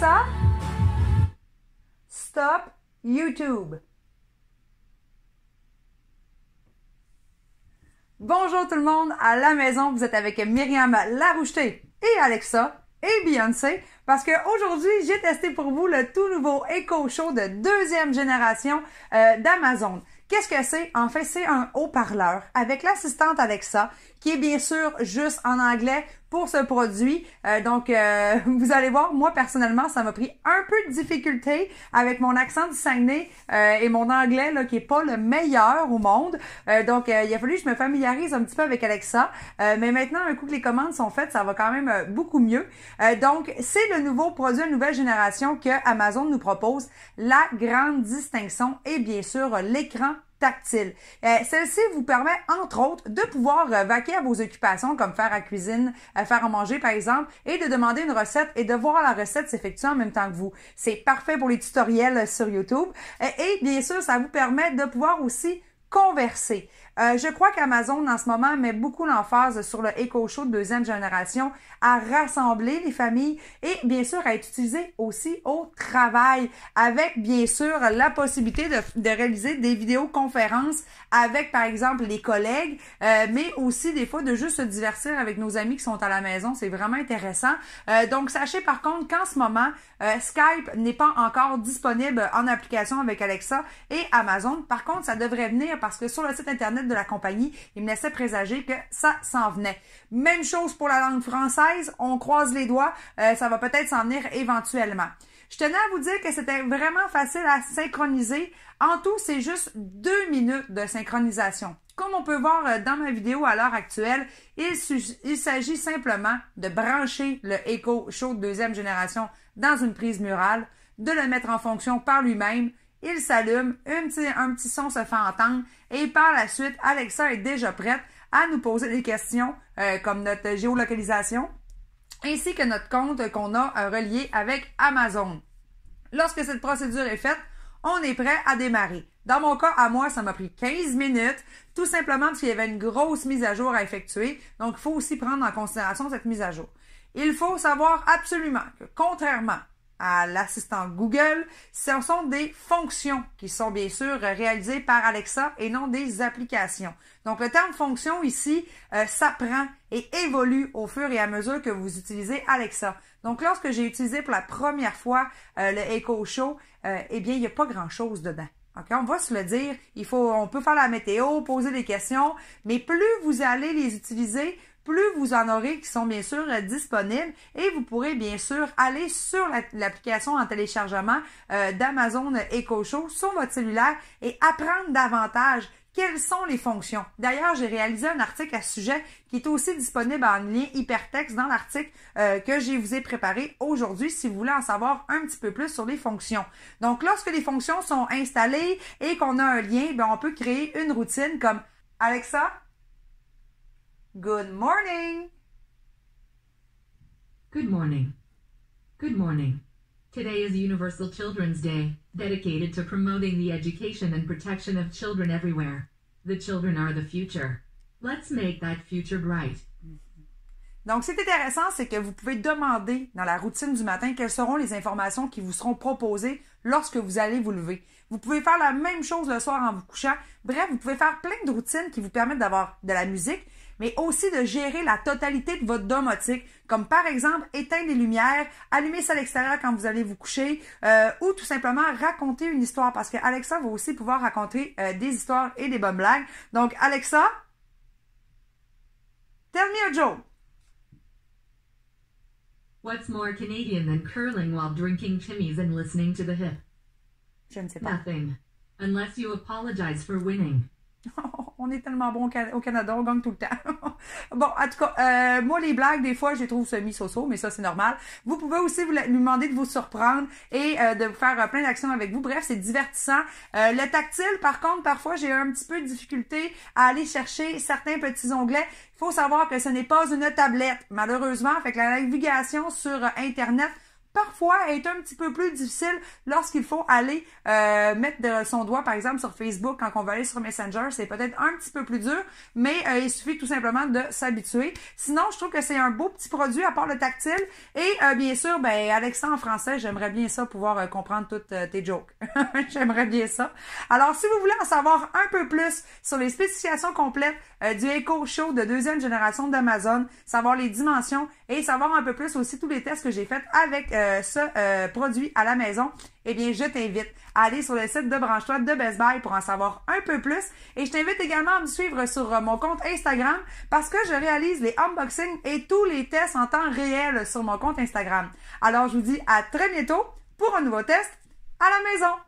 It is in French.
Alexa, stop YouTube. Bonjour tout le monde, à la maison, vous êtes avec Myriam Laroucheté et Alexa et Beyoncé parce que aujourd'hui, j'ai testé pour vous le tout nouveau Echo Show de deuxième génération d'Amazon. Qu'est-ce que c'est? En fait, c'est un haut-parleur avec l'assistante Alexa qui est bien sûr juste en anglais pour ce produit. Donc, vous allez voir, moi personnellement, ça m'a pris un peu de difficulté avec mon accent du Saguenay et mon anglais là, qui est pas le meilleur au monde. Donc, il a fallu que je me familiarise un petit peu avec Alexa. Mais maintenant, un coup que les commandes sont faites, ça va quand même beaucoup mieux. Donc, c'est le nouveau produit de nouvelle génération que Amazon nous propose. La grande distinction est bien sûr l'écran tactile. Celle-ci vous permet, entre autres, de pouvoir vaquer à vos occupations comme faire à cuisine, faire à manger par exemple, et de demander une recette et de voir la recette s'effectuer en même temps que vous. C'est parfait pour les tutoriels sur YouTube. Et bien sûr, ça vous permet de pouvoir aussi converser. Je crois qu'Amazon en ce moment met beaucoup l'emphase sur le Echo Show de deuxième génération à rassembler les familles et bien sûr à être utilisé aussi au travail avec bien sûr la possibilité de réaliser des vidéoconférences avec par exemple les collègues mais aussi des fois de juste se divertir avec nos amis qui sont à la maison. C'est vraiment intéressant. Donc sachez par contre qu'en ce moment Skype n'est pas encore disponible en application avec Alexa et Amazon. Par contre, ça devrait venir parce que sur le site internet de la compagnie, il me laissait présager que ça s'en venait. Même chose pour la langue française, on croise les doigts, ça va peut-être s'en venir éventuellement. Je tenais à vous dire que c'était vraiment facile à synchroniser. En tout, c'est juste 2 minutes de synchronisation. Comme on peut voir dans ma vidéo à l'heure actuelle, il s'agit simplement de brancher le Echo Show de deuxième génération dans une prise murale, de le mettre en fonction par lui-même. Il s'allume, un petit son se fait entendre et par la suite, Alexa est déjà prête à nous poser des questions comme notre géolocalisation ainsi que notre compte qu'on a relié avec Amazon. Lorsque cette procédure est faite, on est prêt à démarrer. Dans mon cas, à moi, ça m'a pris 15 minutes, tout simplement parce qu'il y avait une grosse mise à jour à effectuer. Donc, il faut aussi prendre en considération cette mise à jour. Il faut savoir absolument que, contrairement à l'assistant Google, ce sont des fonctions qui sont bien sûr réalisées par Alexa et non des applications. Donc, le terme fonction ici s'apprend et évolue au fur et à mesure que vous utilisez Alexa. Donc, lorsque j'ai utilisé pour la première fois le Echo Show, eh bien, il n'y a pas grand-chose dedans. Okay? On va se le dire, on peut faire la météo, poser des questions, mais plus vous allez les utiliser, plus vous en aurez qui sont bien sûr disponibles et vous pourrez bien sûr aller sur l'application en téléchargement d'Amazon Echo Show sur votre cellulaire et apprendre davantage quelles sont les fonctions. D'ailleurs, j'ai réalisé un article à ce sujet qui est aussi disponible en lien hypertexte dans l'article que je vous ai préparé aujourd'hui si vous voulez en savoir un petit peu plus sur les fonctions. Donc, lorsque les fonctions sont installées et qu'on a un lien, bien, on peut créer une routine comme Alexa, good morning. Good morning. Good morning. Today is Universal Children's Day, dedicated to promoting the education and protection of children everywhere. The children are the future. Let's make that future bright. Donc, ce qui est intéressant, c'est que vous pouvez demander dans la routine du matin quelles seront les informations qui vous seront proposées lorsque vous allez vous lever. Vous pouvez faire la même chose le soir en vous couchant. Bref, vous pouvez faire plein de routines qui vous permettent d'avoir de la musique, mais aussi de gérer la totalité de votre domotique, comme par exemple éteindre les lumières, allumer ça à l'extérieur quand vous allez vous coucher, ou tout simplement raconter une histoire, parce que Alexa va aussi pouvoir raconter des histoires et des bonnes blagues. Donc, Alexa, tell me a joke. What's more Canadian than curling while drinking chimneys and listening to the hip? Je ne sais pas. Nothing. Unless you apologize for winning. On est tellement bon au Canada, on gagne tout le temps. Bon, en tout cas, moi, les blagues, des fois, je les trouve semi-so-so, mais ça, c'est normal. Vous pouvez aussi lui demander de vous surprendre et de vous faire plein d'actions avec vous. Bref, c'est divertissant. Le tactile, par contre, parfois, j'ai un petit peu de difficulté à aller chercher certains petits onglets. Il faut savoir que ce n'est pas une tablette, malheureusement. Fait que la navigation sur Internet parfois est un petit peu plus difficile lorsqu'il faut aller mettre son doigt, par exemple, sur Facebook quand on va aller sur Messenger. C'est peut-être un petit peu plus dur, mais il suffit tout simplement de s'habituer. Sinon, je trouve que c'est un beau petit produit à part le tactile. Et bien sûr, ben Alexa en français, j'aimerais bien ça pouvoir comprendre toutes tes jokes. J'aimerais bien ça. Alors, si vous voulez en savoir un peu plus sur les spécifications complètes du Echo Show de deuxième génération d'Amazon, savoir les dimensions et savoir un peu plus aussi tous les tests que j'ai faits avec ce produit à la maison, eh bien, je t'invite à aller sur le site de Branche-toi de Best Buy pour en savoir un peu plus. Et je t'invite également à me suivre sur mon compte Instagram parce que je réalise les unboxings et tous les tests en temps réel sur mon compte Instagram. Alors, je vous dis à très bientôt pour un nouveau test à la maison.